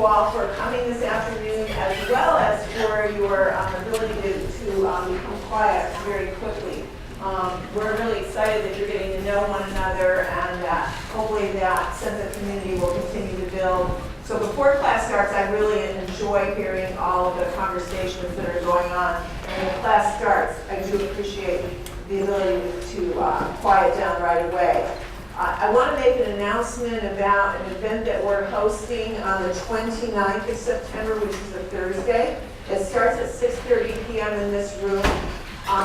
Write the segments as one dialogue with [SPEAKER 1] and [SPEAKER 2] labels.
[SPEAKER 1] all for coming this afternoon, as well as for your ability to become quiet very quickly. We're really excited that you're getting to know one another, and hopefully that sense of community will continue to build. So before class starts, I really enjoy hearing all of the conversations that are going on. And when class starts, I do appreciate the ability to quiet down right away. I want to make an announcement about an event that we're hosting on the 29th of September, which is a Thursday. It starts at 6:30 p.m. in this room.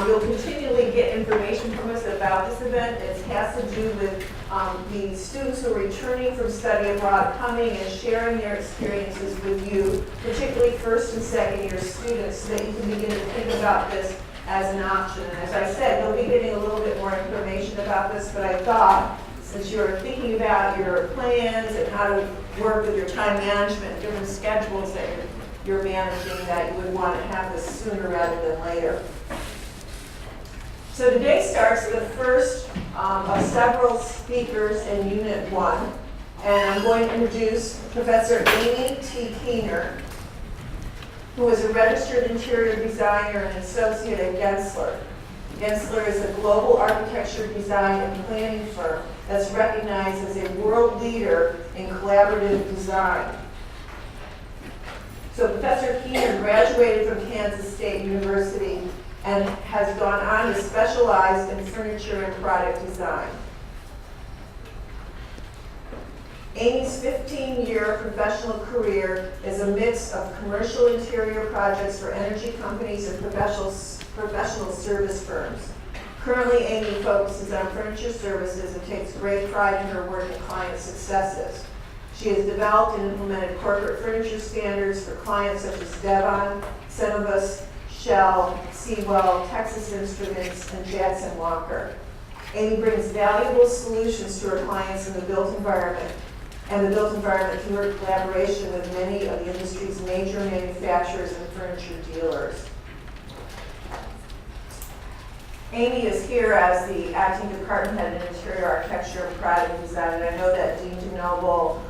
[SPEAKER 1] You'll continually get information from us about this event. It has to do with the students who are returning from study abroad coming and sharing their experiences with you, particularly first and second year students, so that you can begin to think about this as an option. And as I said, you'll be getting a little bit more information about this, but I thought, since you're thinking about your plans and how to work with your time management, different schedules that you're managing, that you would want to have this sooner rather than later. So today starts the first of several speakers in Unit 1, and I'm going to introduce Professor Amy T. Keener, who is a registered interior designer and associate at Gensler. Gensler is a global architecture design and planning firm that's recognized as a world leader in collaborative design. So Professor Keener graduated from Kansas State University and has gone on to specialize in furniture and product design. Amy's 15-year professional career is a mix of commercial interior projects for energy companies and professional service firms. Currently, Amy focuses on furniture services and takes great pride in her work and client successes. She has developed and implemented corporate furniture standards for clients such as Devon, Cenovus, Shell, Seawell, Texas Instruments, and Jackson Walker. Amy brings valuable solutions to her clients in the built environment, and the built environment through her collaboration with many of the industry's major manufacturers and furniture dealers. Amy is here as the acting department head in interior architecture and product design, and I know that Dean DeNoble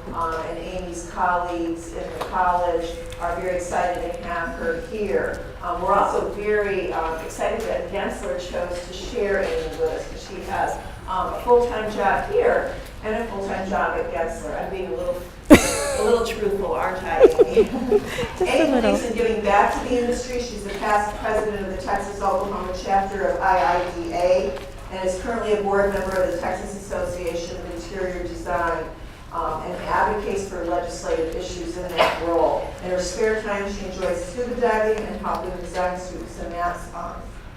[SPEAKER 1] and Amy's colleagues in the college are very excited to have her here. We're also very excited that Gensler chose to share Amy with us, because she has a full-time job here and a full-time job at Gensler. I'm being a little truthful, aren't I, Amy? Amy believes in giving back to the industry. She's the past president of the Texas-Oklahoma chapter of IIDA and is currently a board member of the Texas Association of Interior Design and advocates for legislative issues in that role. In her spare time, she enjoys scuba diving and helping design students, and that's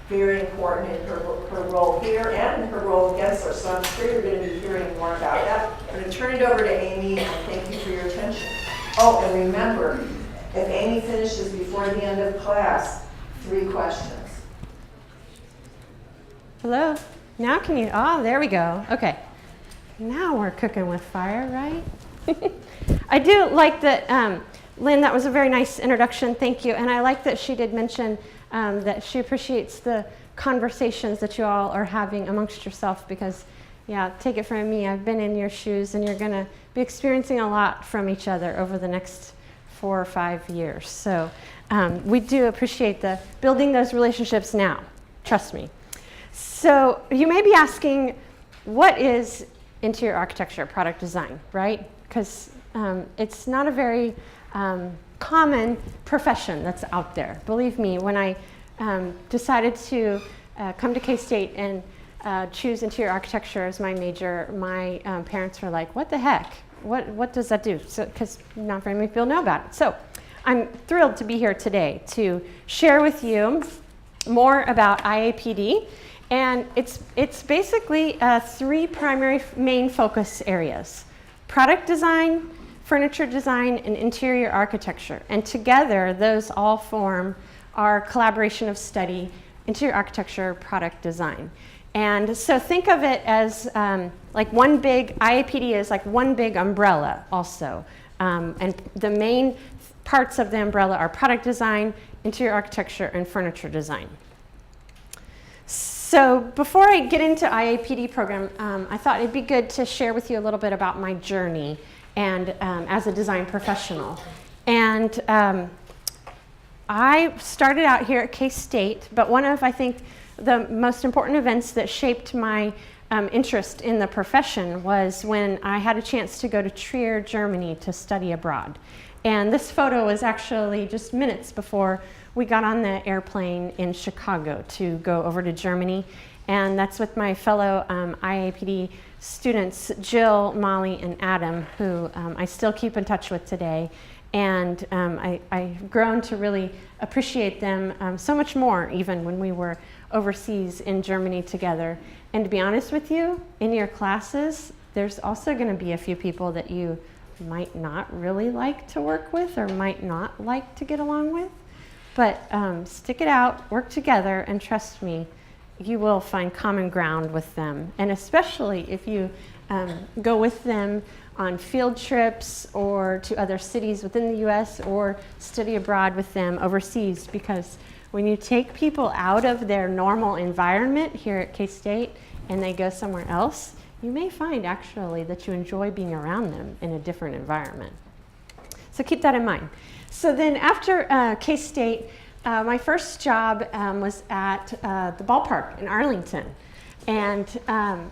[SPEAKER 1] very important in her role here and in her role at Gensler. So I'm sure you're going to be hearing more about that. I'm going to turn it over to Amy, and thank you for your attention. Oh, and remember, if Amy finishes before the end of class, 3 questions.
[SPEAKER 2] Hello. Now can you? Oh, there we go. Okay. Now we're cooking with fire, right? I do like that, Lynn, that was a very nice introduction. Thank you. And I like that she did mention that she appreciates the conversations that you all are having amongst yourself, because, yeah, take it from me, I've been in your shoes, and you're going to be experiencing a lot from each other over the next 4 or 5 years. So we do appreciate the building those relationships now. Trust me. So you may be asking, what is interior architecture, product design, right? Because it's not a very common profession that's out there. Believe me, when I decided to come to K-State and choose interior architecture as my major, my parents were like, what the heck? What does that do? Because not very many people know about it. So I'm thrilled to be here today to share with you more about IAPD. And it's basically 3 primary main focus areas: product design, furniture design, and interior architecture. And together, those all form our collaboration of study, interior architecture, product design. And so think of it as like one big, IAPD is like one big umbrella also. And the main parts of the umbrella are product design, interior architecture, and furniture design. So before I get into IAPD program, I thought it'd be good to share with you a little bit about my journey and as a design professional. And I started out here at K-State, but one of, I think, the most important events that shaped my interest in the profession was when I had a chance to go to Trier, Germany to study abroad. And this photo was actually just minutes before we got on the airplane in Chicago to go over to Germany. And that's with my fellow IAPD students, Jill, Molly, and Adam, who I still keep in touch with today. And I've grown to really appreciate them so much more, even when we were overseas in Germany together. And to be honest with you, in your classes, there's also going to be a few people that you might not really like to work with or might not like to get along with. But stick it out, work together, and trust me, you will find common ground with them. And especially if you go with them on field trips or to other cities within the US or study abroad with them overseas, because when you take people out of their normal environment here at K-State and they go somewhere else, you may find actually that you enjoy being around them in a different environment. So keep that in mind. So then after K-State, my first job was at the ballpark in Arlington. And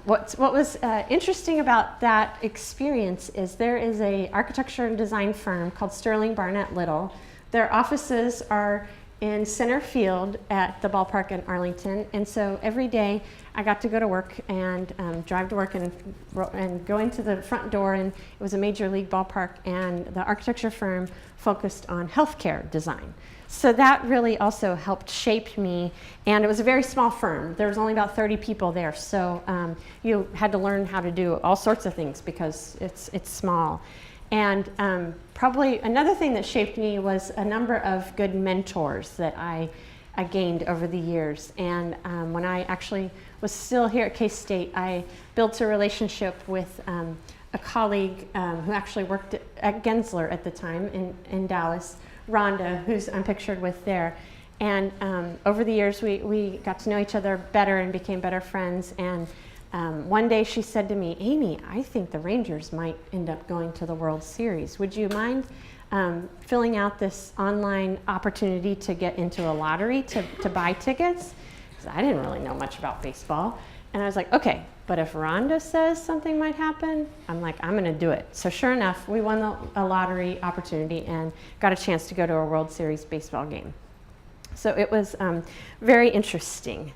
[SPEAKER 2] what was interesting about that experience is there is a architecture and design firm called Sterling Barnett Little. Their offices are in center field at the ballpark in Arlington. And so every day I got to go to work and drive to work and go into the front door, and it was a major league ballpark, and the architecture firm focused on healthcare design. So that really also helped shape me, and it was a very small firm. There was only about 30 people there, so you had to learn how to do all sorts of things because it's small. And probably another thing that shaped me was a number of good mentors that I gained over the years. And when I actually was still here at K-State, I built a relationship with a colleague who actually worked at Gensler at the time in Dallas, Rhonda, who's I'm pictured with there. And over the years, we got to know each other better and became better friends. And one day she said to me, "Amy, I think the Rangers might end up going to the World Series. Would you mind filling out this online opportunity to get into a lottery to buy tickets?" Because I didn't really know much about baseball. And I was like, okay, but if Rhonda says something might happen, I'm like, I'm going to do it. So sure enough, we won a lottery opportunity and got a chance to go to a World Series baseball game. So it was very interesting.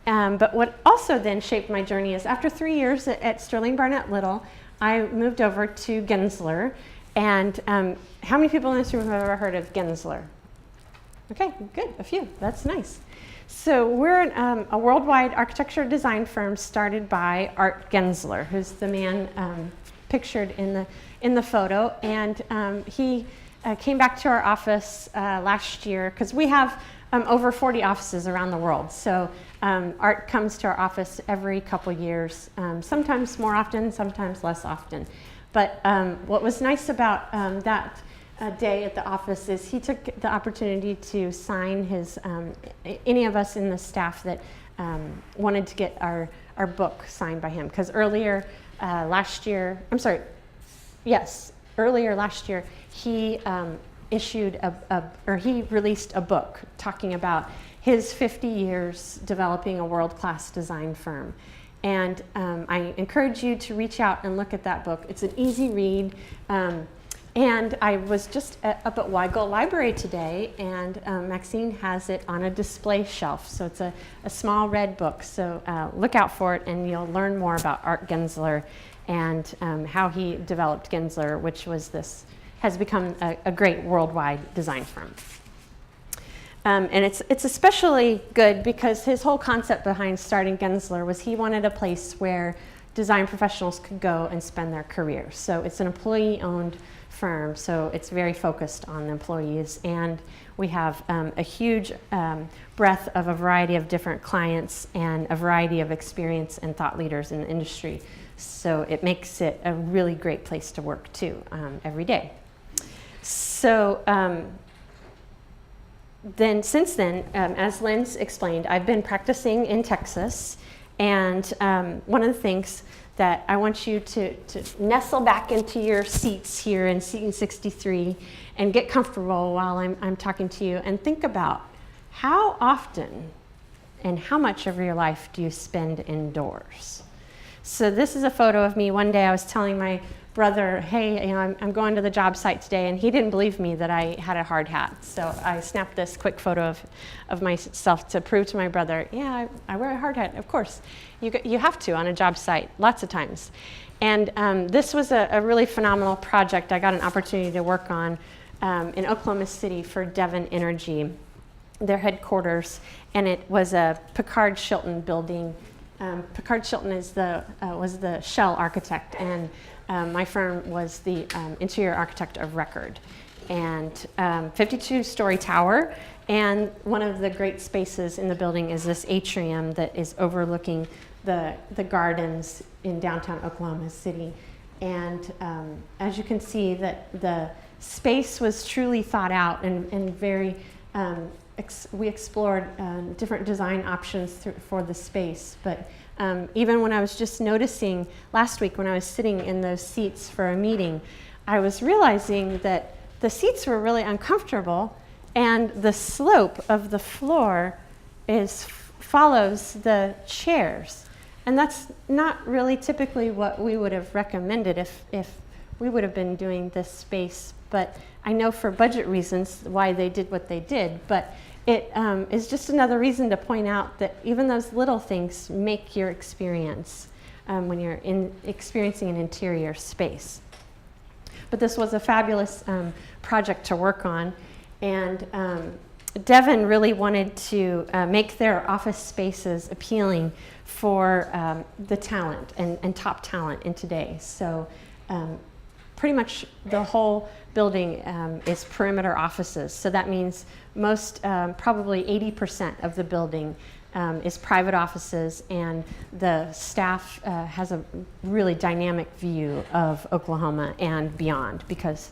[SPEAKER 2] But what also then shaped my journey is after 3 years at Sterling Barnett Little, I moved over to Gensler. And how many people in this room have ever heard of Gensler? Okay, good, a few, that's nice. So we're a worldwide architecture design firm started by Art Gensler, who's the man pictured in the photo. And he came back to our office last year, because we have over 40 offices around the world. So Art comes to our office every couple years, sometimes more often, sometimes less often. But what was nice about that day at the office is he took the opportunity to sign his, any of us in the staff that wanted to get our book signed by him. Because earlier last year, earlier last year, he issued he released a book talking about his 50 years developing a world-class design firm. And I encourage you to reach out and look at that book. It's an easy read. And I was just up at Weigel Library today, and Maxine has it on a display shelf. So it's a small red book. So look out for it, and you'll learn more about Art Gensler and how he developed Gensler, which has become a great worldwide design firm. And it's especially good because his whole concept behind starting Gensler was he wanted a place where design professionals could go and spend their careers. So it's an employee-owned firm, so it's very focused on employees, and we have a huge breadth of a variety of different clients and a variety of experience and thought leaders in the industry. So it makes it a really great place to work too, every day. So since then, as Lynn's explained, I've been practicing in Texas, and one of the things that I want you to nestle back into your seats here in seating 63 and get comfortable while I'm talking to you, and think about how often and how much of your life do you spend indoors. So this is a photo of me. One day I was telling my brother, hey, I'm going to the job site today, and he didn't believe me that I had a hard hat. So I snapped this quick photo of myself to prove to my brother, yeah, I wear a hard hat. Of course, you have to on a job site, lots of times. And this was a really phenomenal project I got an opportunity to work on in Oklahoma City for Devon Energy, their headquarters, and it was a Picard Shilton building. Picard Shilton was the shell architect, and my firm was the interior architect of record. And 52-story tower, and one of the great spaces in the building is this atrium that is overlooking the gardens in downtown Oklahoma City. And as you can see, that the space was truly thought out and very, we explored different design options for the space. But even when I was just noticing last week when I was sitting in those seats for a meeting, I was realizing that the seats were really uncomfortable, and the slope of the floor follows the chairs. And that's not really typically what we would have recommended if we would have been doing this space. But I know for budget reasons why they did what they did. But it is just another reason to point out that even those little things make your experience when you're experiencing an interior space. But this was a fabulous project to work on. And Devon really wanted to make their office spaces appealing for the talent and top talent in today. So pretty much the whole building is perimeter offices. So that means most, probably 80% of the building is private offices, and the staff has a really dynamic view of Oklahoma and beyond, because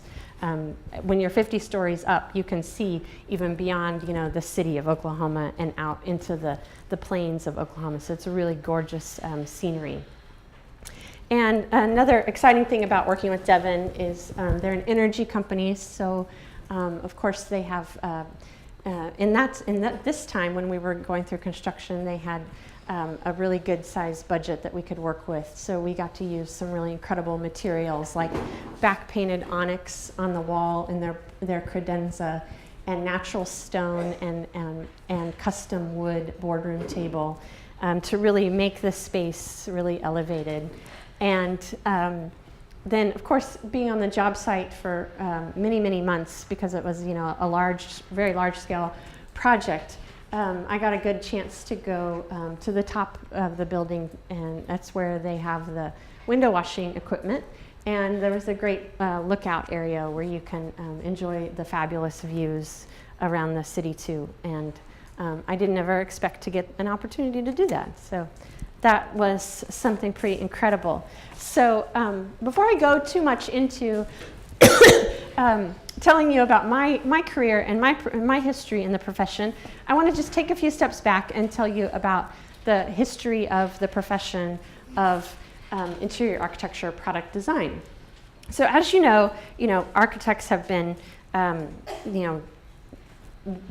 [SPEAKER 2] when you're 50 stories up, you can see even beyond, the city of Oklahoma and out into the plains of Oklahoma. So it's a really gorgeous scenery. And another exciting thing about working with Devon is they're an energy company. So of course they have, this time when we were going through construction, they had a really good sized budget that we could work with. So we got to use some really incredible materials like back painted onyx on the wall in their credenza, and natural stone and custom wood boardroom table to really make the space really elevated. And then, of course, being on the job site for many, many months, because it was, a very large scale project, I got a good chance to go to the top of the building, and that's where they have the window washing equipment. And there was a great lookout area where you can enjoy the fabulous views around the city too. And I didn't ever expect to get an opportunity to do that. So that was something pretty incredible. So before I go too much into telling you about my career and my history in the profession, I want to just take a few steps back and tell you about the history of the profession of interior architecture product design. So as you know, architects have been,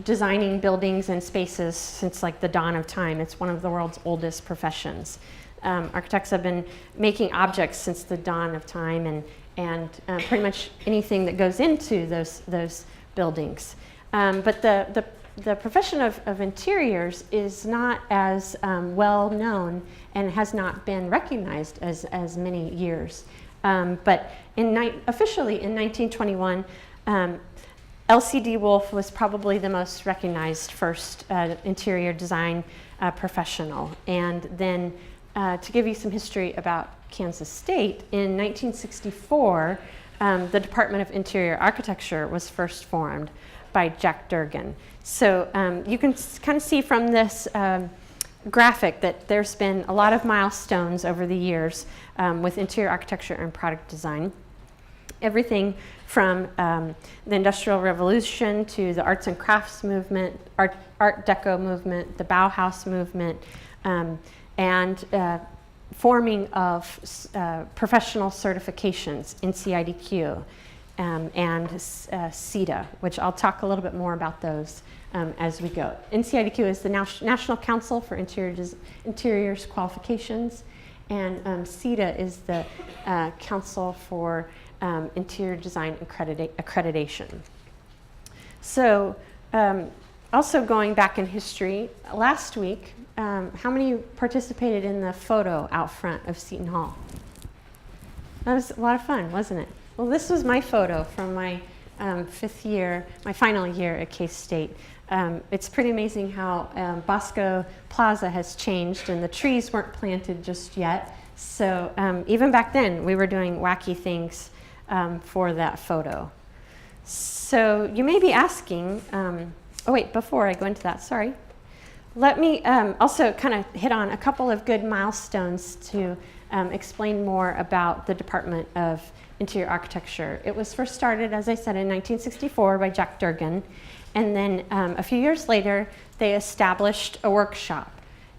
[SPEAKER 2] designing buildings and spaces since like the dawn of time. It's one of the world's oldest professions. Architects have been making objects since the dawn of time, and pretty much anything that goes into those buildings. But the profession of interiors is not as well known and has not been recognized as many years. But officially in 1921, LCD Wolf was probably the most recognized first interior design professional. And then to give you some history about Kansas State, in 1964, the Department of Interior Architecture was first formed by Jack Durgan. So you can kind of see from this graphic that there's been a lot of milestones over the years with interior architecture and product design. Everything from the Industrial Revolution to the arts and crafts movement, Art Deco movement, the Bauhaus movement, and forming of professional certifications in CIDQ and CETA, which I'll talk a little bit more about those as we go. NCIDQ is the National Council for Interiors Qualifications, and CETA is the Council for Interior Design Accreditation. So also going back in history, last week, how many participated in the photo out front of Seton Hall? That was a lot of fun, wasn't it? Well, this was my photo from my fifth year, my final year at K-State. It's pretty amazing how Bosco Plaza has changed, and the trees weren't planted just yet. So even back then, we were doing wacky things for that photo. So you may be asking, oh wait, before I go into that, sorry. Let me also kind of hit on a couple of good milestones to explain more about the Department of Interior Architecture. It was first started, as I said, in 1964 by Jack Durgan, and then a few years later, they established a workshop.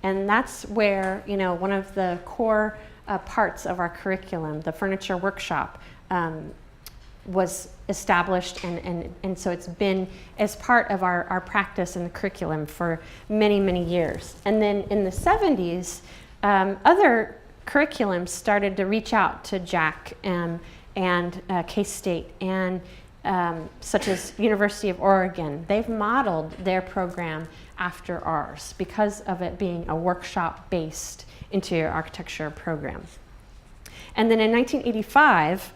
[SPEAKER 2] And that's where, you know, one of the core parts of our curriculum, the furniture workshop, was established, and so it's been as part of our practice in the curriculum for many, many years. And then in the 70s, other curriculums started to reach out to Jack and K-State, and such as University of Oregon. They've modeled their program after ours because of it being a workshop-based interior architecture program. And then in 1985,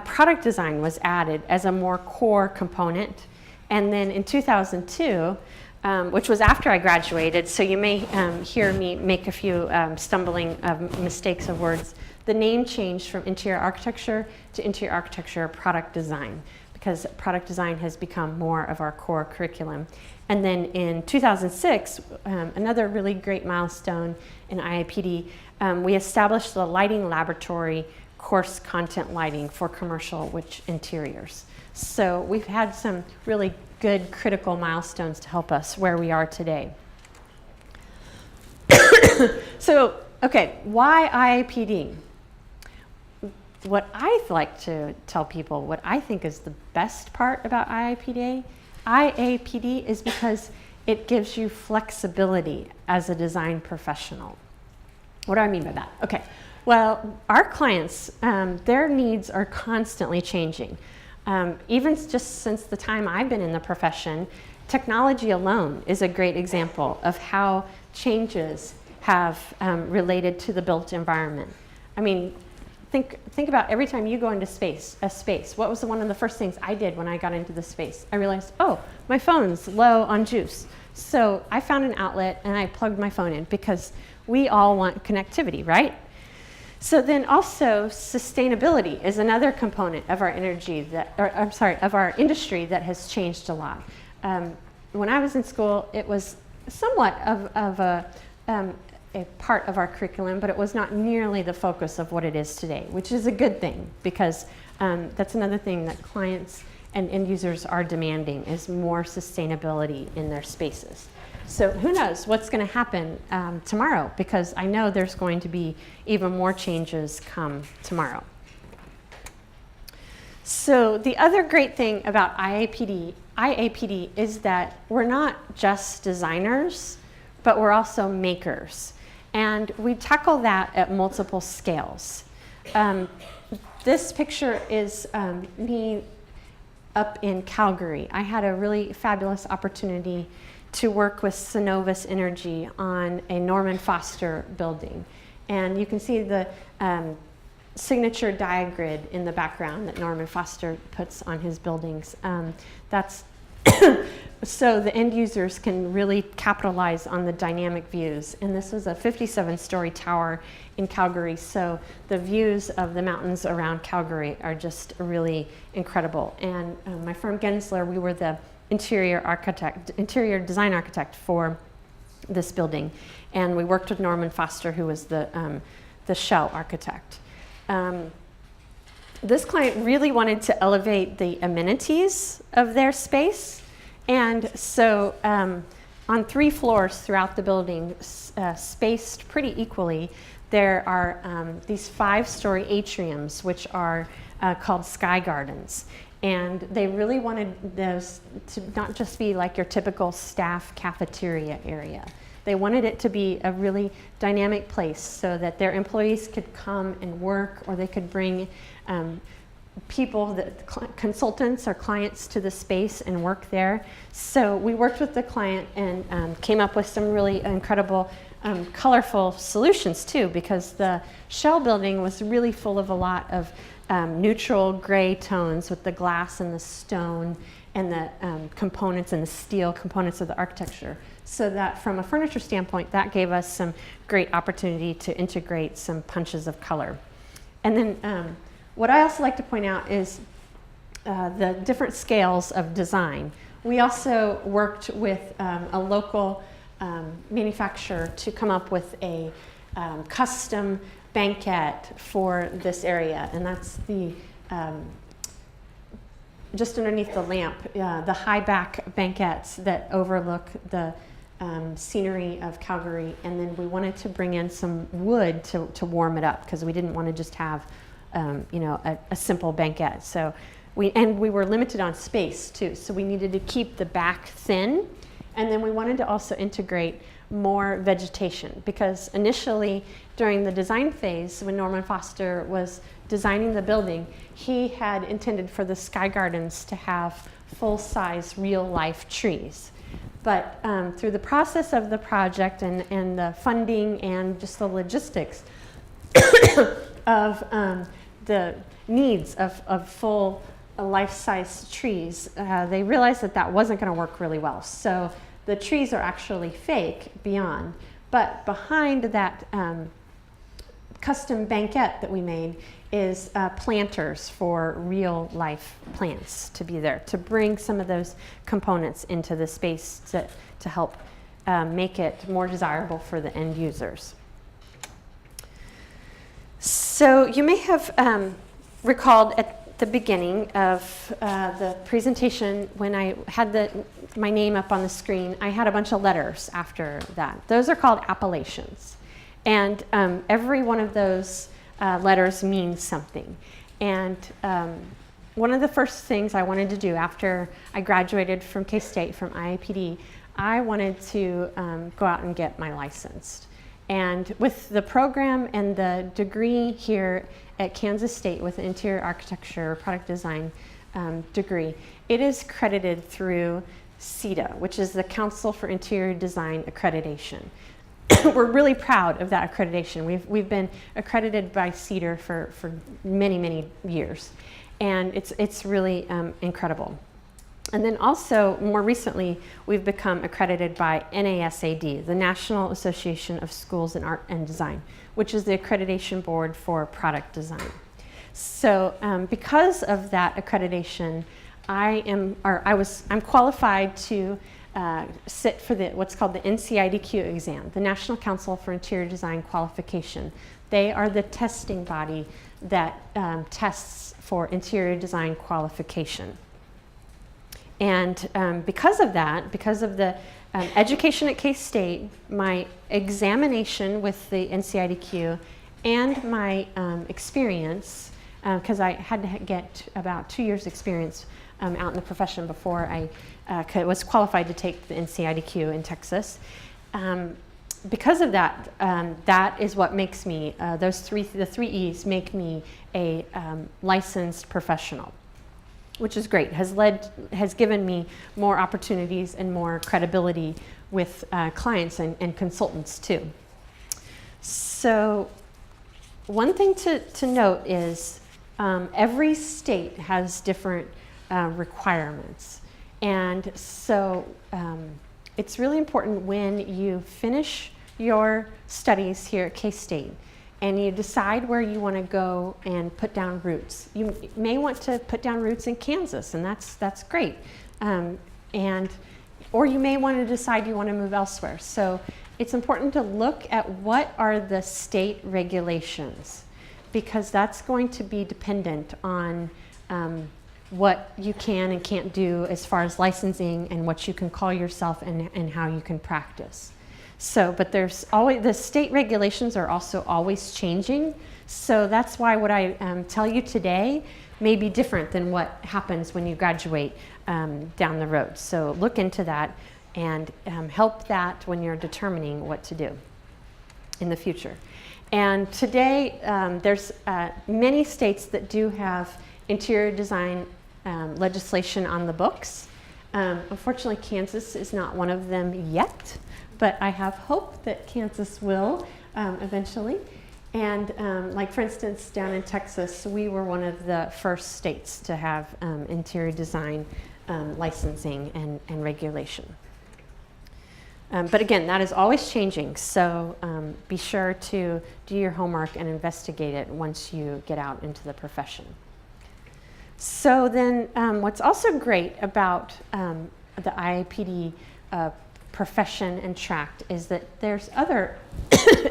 [SPEAKER 2] product design was added as a more core component. And then in 2002, which was after I graduated, so you may hear me make a few stumbling mistakes of words, the name changed from interior architecture to interior architecture product design, because product design has become more of our core curriculum. And then in 2006, another really great milestone in IAPD, we established the lighting laboratory course content lighting for commercial interiors. So we've had some really good critical milestones to help us where we are today. So, okay, why IAPD? What I like to tell people, what I think is the best part about IAPD is because it gives you flexibility as a design professional. What do I mean by that? Okay. Well, our clients, their needs are constantly changing. Even just since the time I've been in the profession, technology alone is a great example of how changes have related to the built environment. I mean, think about every time you go into a space. What was one of the first things I did when I got into the space? I realized, oh, my phone's low on juice. So I found an outlet and I plugged my phone in, because we all want connectivity, right? So then also sustainability is another component of our of our industry that has changed a lot. When I was in school, it was somewhat of a part of our curriculum, but it was not nearly the focus of what it is today, which is a good thing, because that's another thing that clients and end users are demanding, is more sustainability in their spaces. So who knows what's going to happen tomorrow, because I know there's going to be even more changes come tomorrow. So the other great thing about IAPD is that we're not just designers, but we're also makers. And we tackle that at multiple scales. This picture is me up in Calgary. I had a really fabulous opportunity to work with Synovus Energy on a Norman Foster building. And you can see the signature diagrid in the background that Norman Foster puts on his buildings. That's so the end users can really capitalize on the dynamic views. And this is a 57-story tower in Calgary, so the views of the mountains around Calgary are just really incredible. And my firm Gensler, we were the interior design architect for this building, and we worked with Norman Foster, who was the shell architect. This client really wanted to elevate the amenities of their space, and so on 3 floors throughout the building, spaced pretty equally, there are these 5-story atriums, which are called Sky Gardens. And they really wanted those to not just be like your typical staff cafeteria area. They wanted it to be a really dynamic place so that their employees could come and work, or they could bring people, consultants or clients to the space and work there. So we worked with the client and came up with some really incredible colorful solutions too, because the shell building was really full of a lot of neutral gray tones with the glass and the stone and the components and the steel components of the architecture. So that from a furniture standpoint, that gave us some great opportunity to integrate some punches of color. And then what I also like to point out is the different scales of design. We also worked with a local manufacturer to come up with a custom banquette for this area, and that's the just underneath the lamp, the high back banquettes that overlook the scenery of Calgary. And then we wanted to bring in some wood to warm it up, because we didn't want to just have a simple banquette. So we were limited on space too, so we needed to keep the back thin. And then we wanted to also integrate more vegetation, because initially during the design phase, when Norman Foster was designing the building, he had intended for the Sky Gardens to have full-size, real-life trees. But through the process of the project and the funding and just the logistics of the needs of full life-size trees, they realized that wasn't going to work really well. So the trees are actually fake beyond, but behind that custom banquette that we made is planters for real life plants to be there, to bring some of those components into the space to help make it more desirable for the end users. So you may have recalled at the beginning of the presentation, when I had my name up on the screen, I had a bunch of letters after that. Those are called appellations. And every one of those letters means something. And one of the first things I wanted to do after I graduated from K-State, from IAPD, I wanted to go out and get my license. And with the program and the degree here at Kansas State with an interior architecture product design degree, it is credited through CEDA, which is the Council for Interior Design Accreditation. We're really proud of that accreditation. We've been accredited by CEDAR for many, many years, and it's really incredible. And then also, more recently, we've become accredited by NASAD, the National Association of Schools in Art and Design, which is the accreditation board for product design. So because of that accreditation, I'm qualified to sit for what's called the NCIDQ exam, the National Council for Interior Design Qualification. They are the testing body that tests for interior design qualification. And because of that, because of the education at K-State, my examination with the NCIDQ, and my experience, because I had to get about 2 years experience out in the profession before I was qualified to take the NCIDQ in Texas. Because of that, that is what makes me, the three E's make me a licensed professional, which is great, has given me more opportunities and more credibility with clients and consultants too. So one thing to note is every state has different requirements. And so it's really important when you finish your studies here at K-State and you decide where you want to go and put down roots. You may want to put down roots in Kansas, and that's great. Or you may want to decide you want to move elsewhere. So it's important to look at what are the state regulations, because that's going to be dependent on what you can and can't do as far as licensing and what you can call yourself and how you can practice. So, but there's always, the state regulations are also always changing. So that's why what I tell you today may be different than what happens when you graduate down the road. So look into that and help that when you're determining what to do in the future. And today, there's many states that do have interior design legislation on the books. Unfortunately, Kansas is not one of them yet, but I have hope that Kansas will eventually. And like for instance, down in Texas, we were one of the first states to have interior design licensing and regulation. But again, that is always changing, so be sure to do your homework and investigate it once you get out into the profession. So then what's also great about the IAPD profession and track is that there's other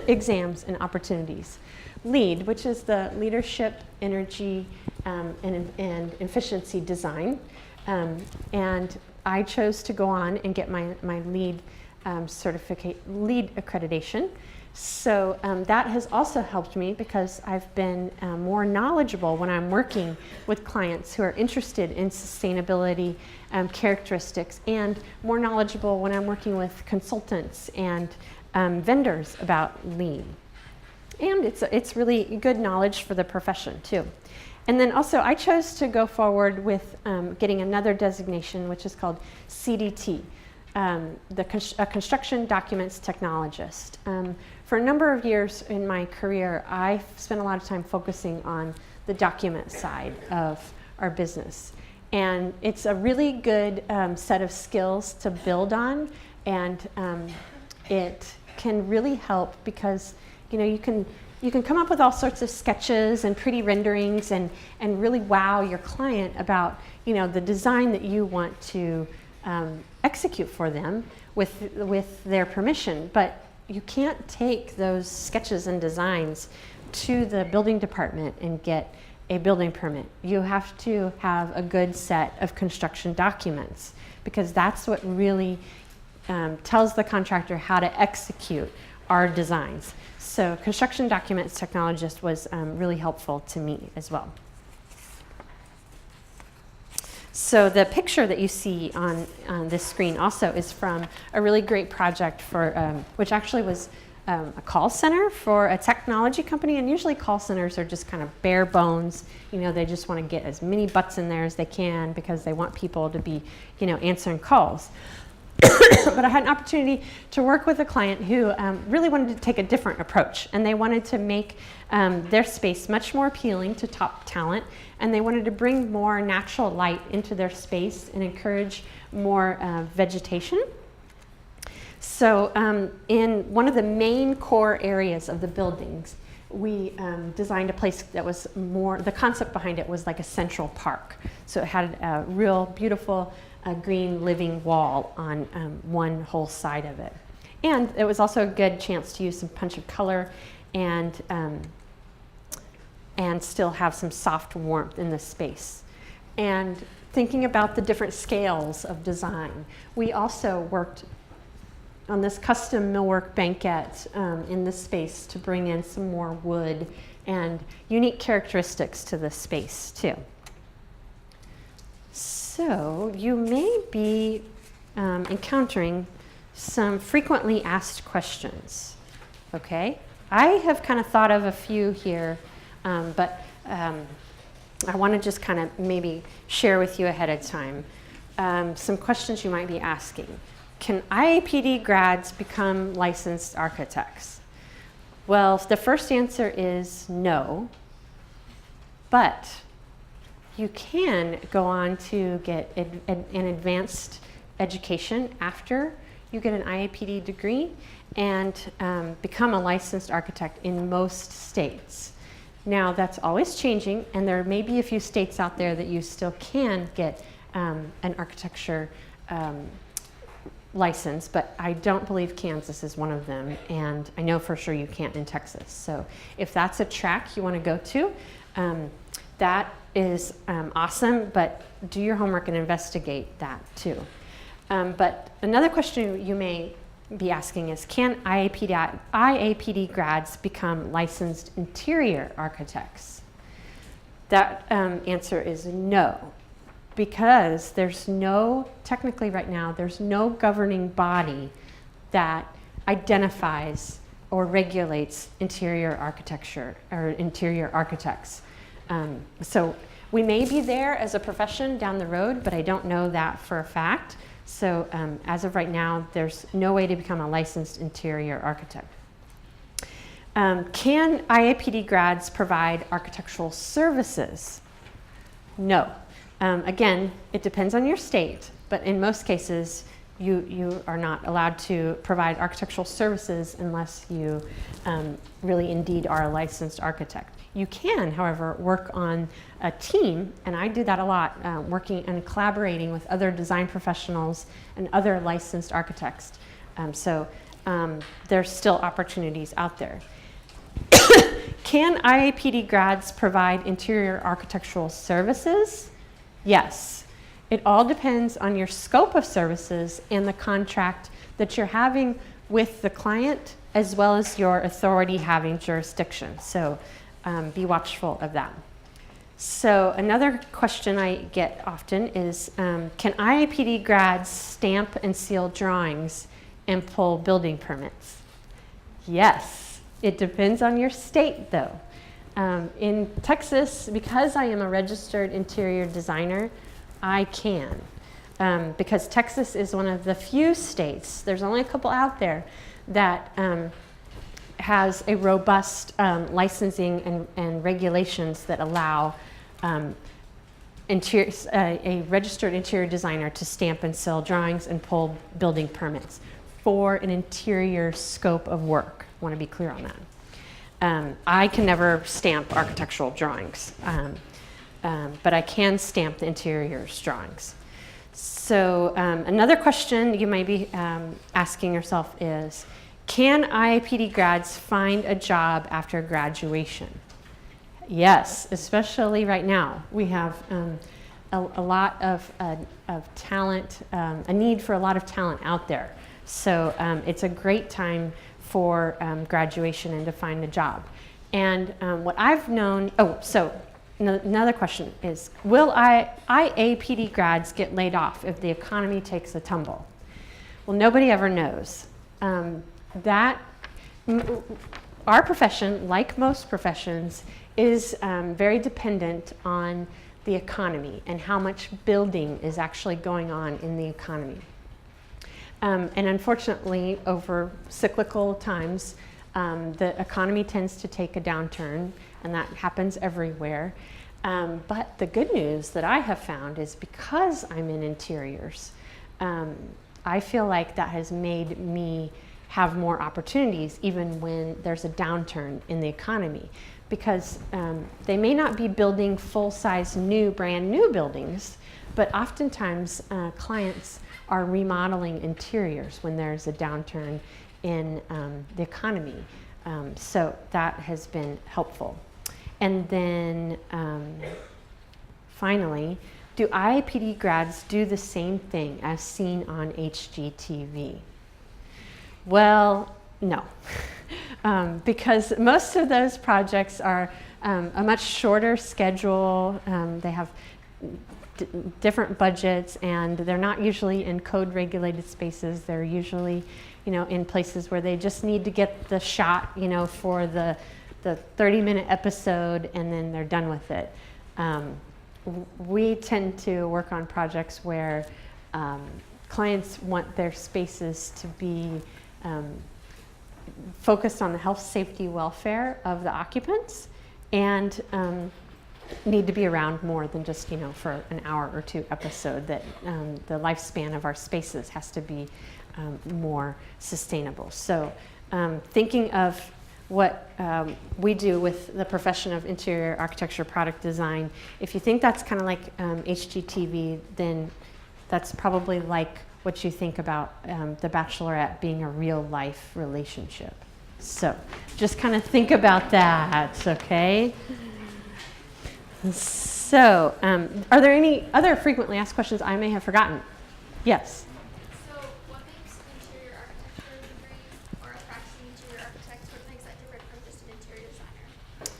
[SPEAKER 2] exams and opportunities. LEED, which is the Leadership, Energy, and Efficiency Design. And I chose to go on and get my LEED LEED accreditation. So that has also helped me because I've been more knowledgeable when I'm working with clients who are interested in sustainability characteristics, and more knowledgeable when I'm working with consultants and vendors about LEED. And it's really good knowledge for the profession too. And then also I chose to go forward with getting another designation, which is called CDT. A Construction Documents Technologist. For a number of years in my career, I've spent a lot of time focusing on the document side of our business. And it's a really good set of skills to build on, and it can really help because you can come up with all sorts of sketches and pretty renderings and really wow your client about the design that you want to execute for them with their permission. But you can't take those sketches and designs to the building department and get a building permit. You have to have a good set of construction documents because that's what really tells the contractor how to execute our designs. So Construction Documents Technologist was really helpful to me as well. So the picture that you see on this screen also is from a really great project for, which actually was a call center for a technology company. And usually call centers are just kind of bare bones. They just want to get as many butts in there as they can because they want people to be, answering calls. But I had an opportunity to work with a client who really wanted to take a different approach, and they wanted to make their space much more appealing to top talent, and they wanted to bring more natural light into their space and encourage more vegetation. So in one of the main core areas of the buildings, we designed a place that was more, the concept behind it was like a central park. So it had a real beautiful green living wall on one whole side of it. And it was also a good chance to use some punch of color and still have some soft warmth in the space. And thinking about the different scales of design, we also worked on this custom millwork banquette in this space to bring in some more wood and unique characteristics to the space too. So you may be encountering some frequently asked questions, okay? I have kind of thought of a few here, but I want to just kind of maybe share with you ahead of time some questions you might be asking. Can IAPD grads become licensed architects? Well, the first answer is no, but you can go on to get an advanced education after you get an IAPD degree and become a licensed architect in most states. Now, that's always changing, and there may be a few states out there that you still can get an architecture license, but I don't believe Kansas is one of them, and I know for sure you can't in Texas. So if that's a track you want to go to, that is awesome, but do your homework and investigate that too. But another question you may be asking is, can IAPD grads become licensed interior architects? That answer is no, because technically right now, there's no governing body that identifies or regulates interior architecture or interior architects. So we may be there as a profession down the road, but I don't know that for a fact. So as of right now, there's no way to become a licensed interior architect. Can IAPD grads provide architectural services? No. Again, it depends on your state, but in most cases, you are not allowed to provide architectural services unless you really indeed are a licensed architect. You can, however, work on a team, and I do that a lot, working and collaborating with other design professionals and other licensed architects. So there's still opportunities out there. Can IAPD grads provide interior architectural services? Yes. It all depends on your scope of services and the contract that you're having with the client, as well as your authority having jurisdiction. So be watchful of that. So another question I get often is, can IAPD grads stamp and seal drawings and pull building permits? Yes. It depends on your state, though. In Texas, because I am a registered interior designer, I can. Because Texas is one of the few states, there's only a couple out there, that has a robust licensing and regulations that allow a registered interior designer to stamp and seal drawings and pull building permits for an interior scope of work. I want to be clear on that. I can never stamp architectural drawings, but I can stamp the interiors drawings. So another question you might be asking yourself is, can IAPD grads find a job after graduation? Yes, especially right now. We have a lot of talent, a need for a lot of talent out there. So it's a great time for graduation and to find a job. And what I've known, another question is, will IAPD grads get laid off if the economy takes a tumble? Well, nobody ever knows. Our profession, like most professions, is very dependent on the economy and how much building is actually going on in the economy. And unfortunately, over cyclical times, the economy tends to take a downturn, and that happens everywhere. But the good news that I have found is, because I'm in interiors, I feel like that has made me have more opportunities even when there's a downturn in the economy, because they may not be building full-size brand new buildings, but oftentimes clients are remodeling interiors when there's a downturn in the economy. So that has been helpful. And then finally, do IAPD grads do the same thing as seen on HGTV? Well, no, because most of those projects are a much shorter schedule. They have different budgets, and they're not usually in code-regulated spaces. They're usually, in places where they just need to get the shot, for the 30-minute episode, and then they're done with it. We tend to work on projects where clients want their spaces to be focused on the health, safety, welfare of the occupants, and need to be around more than just, for an hour or two episode. That the lifespan of our spaces has to be more sustainable. So thinking of what we do with the profession of interior architecture product design, if you think that's kind of like HGTV, then that's probably like what you think about The Bachelorette being a real life relationship. So just kind of think about that, okay? So, are there any other frequently asked questions I may have forgotten? Yes.
[SPEAKER 3] So, what makes an interior architecture degree or a practicing interior architect? What makes that different from just an interior designer?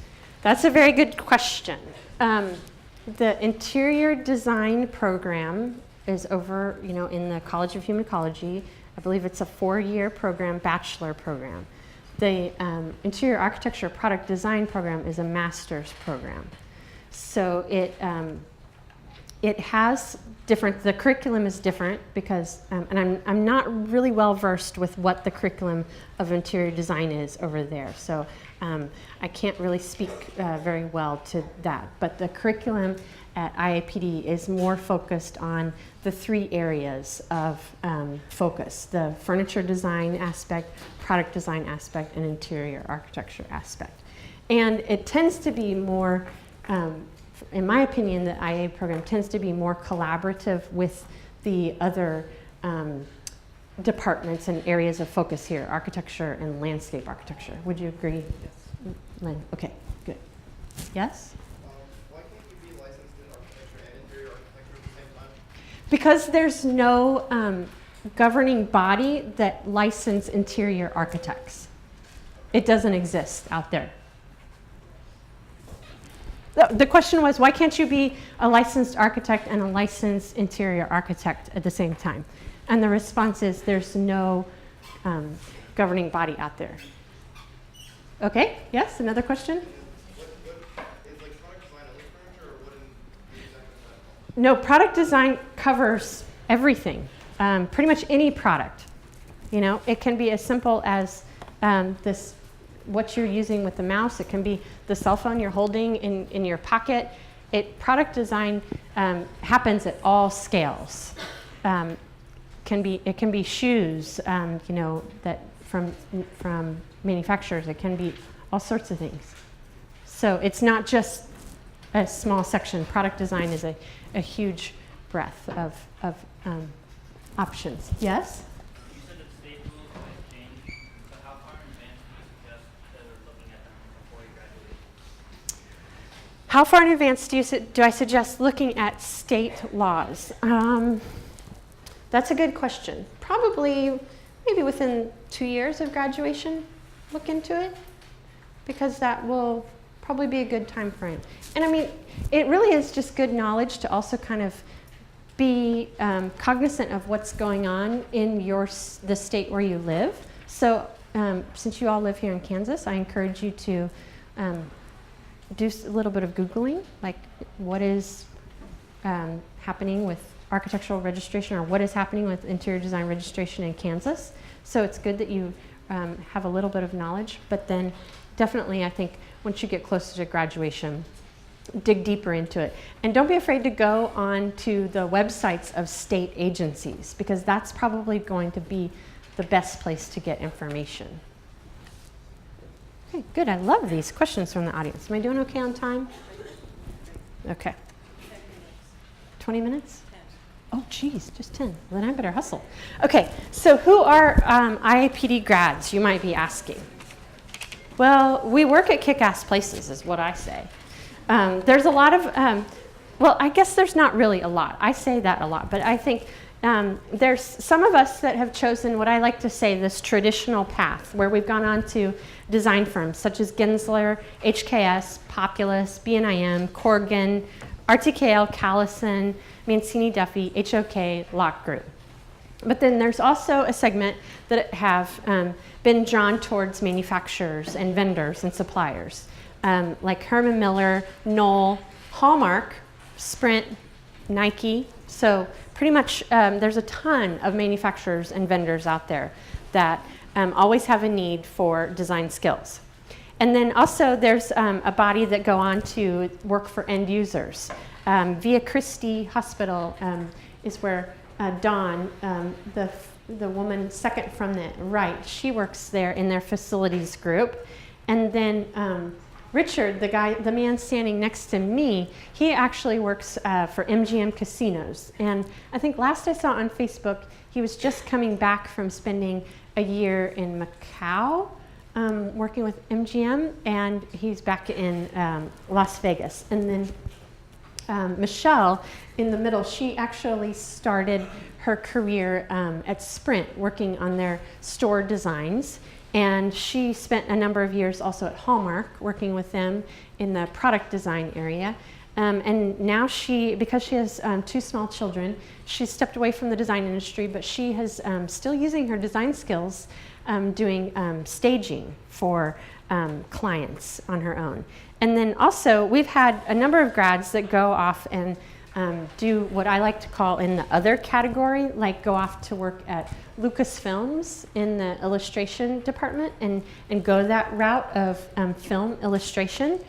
[SPEAKER 2] That's a very good question. The interior design program is over, in the College of Human Ecology. I believe it's a 4-year program, bachelor program. The interior architecture product design program is a master's program. So it has different, the curriculum is different because, and I'm not really well versed with what the curriculum of interior design is over there. So I can't really speak very well to that. But the curriculum at IAPD is more focused on the 3 areas of focus: the furniture design aspect, product design aspect, and interior architecture aspect. And it tends to be more, in my opinion, the IA program tends to be more collaborative with the other departments and areas of focus here, architecture and landscape architecture. Would you agree? Yes. Lynn? Okay, good. Yes?
[SPEAKER 4] Why can't you be licensed in architecture and interior architecture at the same time?
[SPEAKER 2] Because there's no governing body that license interior architects. It doesn't exist out there. The question was, why can't you be a licensed architect and a licensed interior architect at the same time? And the response is, there's no governing body out there. Okay, yes, another question?
[SPEAKER 4] Is like product design only furniture, or what exactly is that?
[SPEAKER 2] No, product design covers everything, pretty much any product. It can be as simple as what you're using with the mouse. It can be the cell phone you're holding in your pocket. Product design happens at all scales. It can be shoes, that from manufacturers. It can be all sorts of things. So it's not just a small section. Product design is a huge breadth of options. Yes?
[SPEAKER 5] You said that state rules might change, but how far in advance do you suggest that we're looking at them before you graduate?
[SPEAKER 2] How far in advance do I suggest looking at state laws? That's a good question. Probably maybe within 2 years of graduation, look into it, because that will probably be a good time frame. And I mean, it really is just good knowledge to also kind of be cognizant of what's going on in the state where you live. So since you all live here in Kansas, I encourage you to do a little bit of Googling, like what is happening with architectural registration, or what is happening with interior design registration in Kansas. So it's good that you have a little bit of knowledge, but then definitely I think once you get closer to graduation, dig deeper into it. And don't be afraid to go on to the websites of state agencies, because that's probably going to be the best place to get information. Okay, good. I love these questions from the audience. Am I doing okay on time? Okay. 20 minutes? Oh, geez, just 10. Well, then I better hustle. Okay, so who are IAPD grads, you might be asking? Well, we work at kick-ass places, is what I say. There's a lot of, well, I guess there's not really a lot. I say that a lot, but I think there's some of us that have chosen what I like to say this traditional path, where we've gone on to design firms such as Gensler, HKS, Populous, BNIM, Corgan, RTKL, Callison, Mancini Duffy, HOK, Lock Group. But then there's also a segment that have been drawn towards manufacturers and vendors and suppliers, like Herman Miller, Knoll, Hallmark, Sprint, Nike. So pretty much there's a ton of manufacturers and vendors out there that always have a need for design skills. And then also there's a body that go on to work for end users. Via Christi Hospital is where Dawn, the woman second from the right, she works there in their facilities group. And then Richard, the man standing next to me, he actually works for MGM Casinos. And I think last I saw on Facebook, he was just coming back from spending a year in Macau working with MGM, and he's back in Las Vegas. And then Michelle, in the middle, she actually started her career at Sprint, working on their store designs. And she spent a number of years also at Hallmark, working with them in the product design area. And now because she has 2 small children, she's stepped away from the design industry, but she has still using her design skills doing staging for clients on her own. And then also, we've had a number of grads that go off and do what I like to call in the other category, like go off to work at Lucasfilms in the illustration department and go that route of film illustration.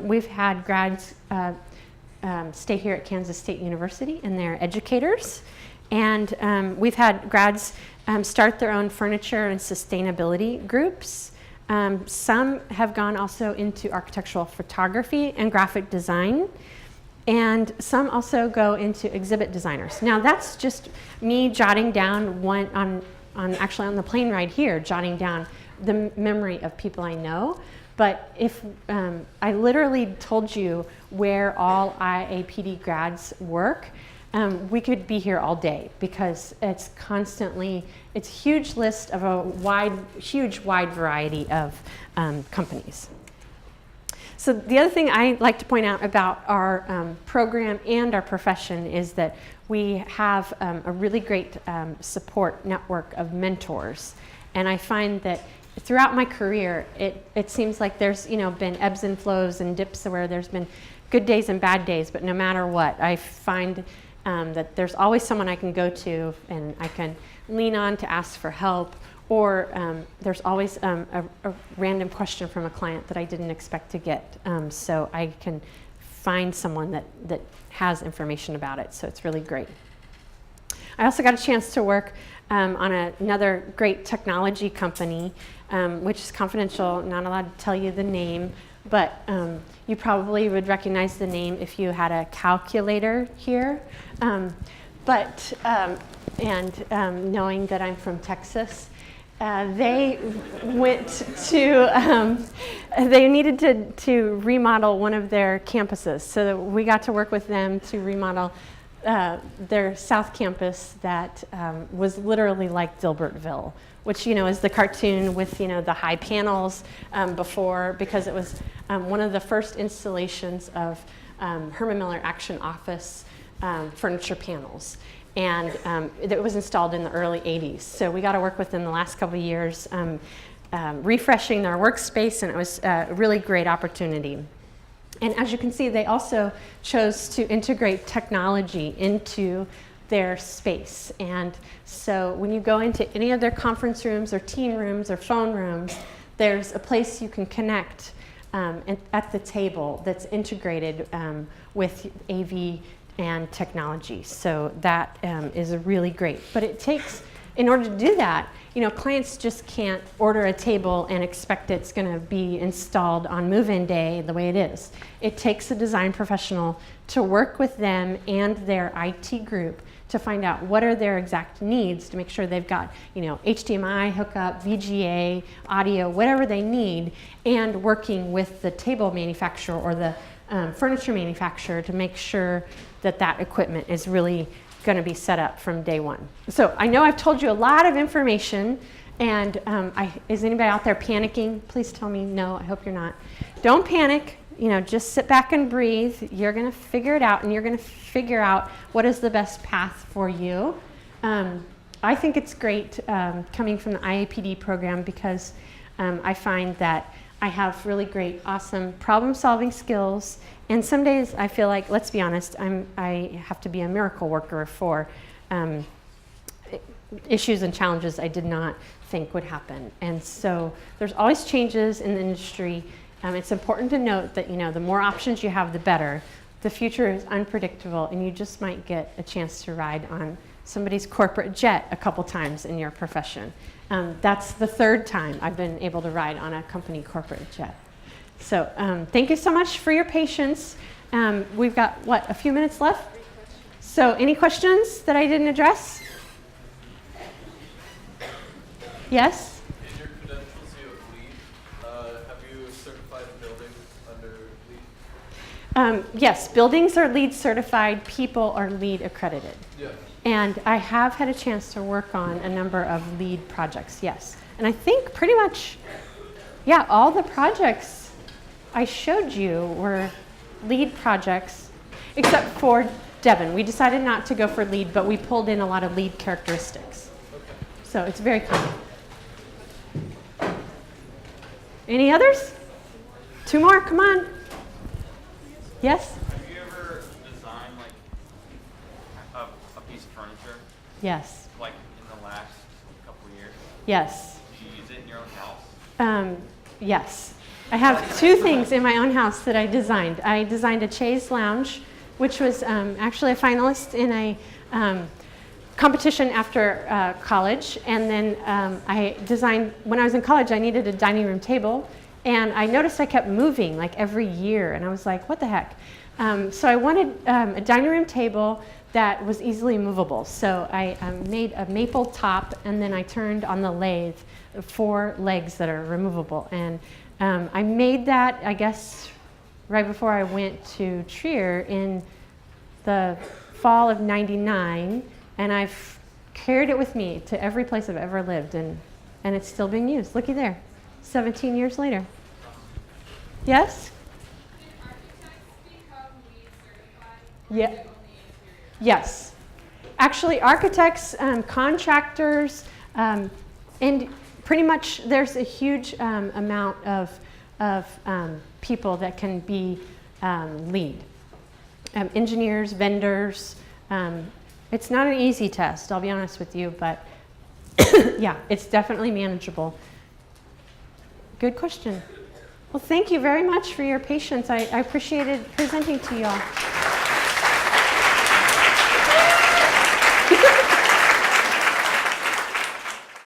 [SPEAKER 2] We've had grads stay here at Kansas State University, and they're educators. And we've had grads start their own furniture and sustainability groups. Some have gone also into architectural photography and graphic design. And some also go into exhibit designers. Now that's just me jotting down actually on the plane ride here, jotting down the memory of people I know. But if I literally told you where all IAPD grads work, we could be here all day, because it's a huge list of a huge wide variety of companies. So the other thing I like to point out about our program and our profession is that we have a really great support network of mentors. And I find that throughout my career, it seems like there's been ebbs and flows and dips where there's been good days and bad days, but no matter what, I find that there's always someone I can go to and I can lean on to ask for help. Or there's always a random question from a client that I didn't expect to get. So I can find someone that has information about it. So it's really great. I also got a chance to work on another great technology company, which is confidential, not allowed to tell you the name. But you probably would recognize the name if you had a calculator here. Knowing that I'm from Texas, they needed to remodel one of their campuses. So we got to work with them to remodel their South Campus that was literally like Dilbertville, which is the cartoon with the high panels before, because it was one of the first installations of Herman Miller Action Office furniture panels. And it was installed in the early 80s. So we got to work with them the last couple of years, refreshing their workspace, and it was a really great opportunity. And as you can see, they also chose to integrate technology into their space. And so when you go into any of their conference rooms or team rooms or phone rooms, there's a place you can connect at the table that's integrated with AV and technology. So that is really great. But it takes, in order to do that, clients just can't order a table and expect it's going to be installed on move-in day the way it is. It takes a design professional to work with them and their IT group to find out what are their exact needs, to make sure they've got HDMI hookup, VGA, audio, whatever they need, and working with the table manufacturer or the furniture manufacturer to make sure that equipment is really going to be set up from day one. So I know I've told you a lot of information, and is anybody out there panicking? Please tell me no. I hope you're not. Don't panic. Just sit back and breathe. You're going to figure it out, and you're going to figure out what is the best path for you. I think it's great coming from the IAPD program, because I find that I have really great, awesome problem-solving skills. And some days I feel like, let's be honest, I have to be a miracle worker for issues and challenges I did not think would happen. And so there's always changes in the industry. It's important to note that the more options you have, the better. The future is unpredictable, and you just might get a chance to ride on somebody's corporate jet a couple times in your profession. That's the third time I've been able to ride on a company corporate jet. So thank you so much for your patience. We've got, a few minutes left? So any questions that I didn't address? Yes?
[SPEAKER 6] In your credentials, you have lead
[SPEAKER 2] Yes, buildings are LEED certified, people are LEED accredited.
[SPEAKER 4] Yeah.
[SPEAKER 2] And I have had a chance to work on a number of LEED projects, yes. And I think pretty much, yeah, all the projects I showed you were LEED projects, except for Devon. We decided not to go for LEED, but we pulled in a lot of LEED characteristics. So it's very common. Any others? Two more, come on. Yes?
[SPEAKER 6] Have you ever designed like a piece of furniture,
[SPEAKER 2] Yes.
[SPEAKER 6] like in the last couple of years?
[SPEAKER 2] Yes.
[SPEAKER 6] Do you use it in your own house?
[SPEAKER 2] Yes. I have two things in my own house that I designed. I designed a chaise lounge, which was actually a finalist in a competition after college. And then I designed, when I was in college, I needed a dining room table. And I noticed I kept moving like every year. And I was like, what the heck? So I wanted a dining room table that was easily movable. So I made a maple top, and then I turned on the lathe 4 legs that are removable. And I made that, I guess, right before I went to Trier in the fall of '99. And I've carried it with me to every place I've ever lived. And it's still being used. Looky there, 17 years later. Yes?
[SPEAKER 7] Can architects become LEED certified?
[SPEAKER 2] Yeah.
[SPEAKER 7] Or is it only interior?
[SPEAKER 2] Yes. Actually, architects, contractors, and pretty much there's a huge amount of people that can be LEED. Engineers, vendors. It's not an easy test, I'll be honest with you, but yeah, it's definitely manageable. Good question. Well, thank you very much for your patience. I appreciated presenting to you all.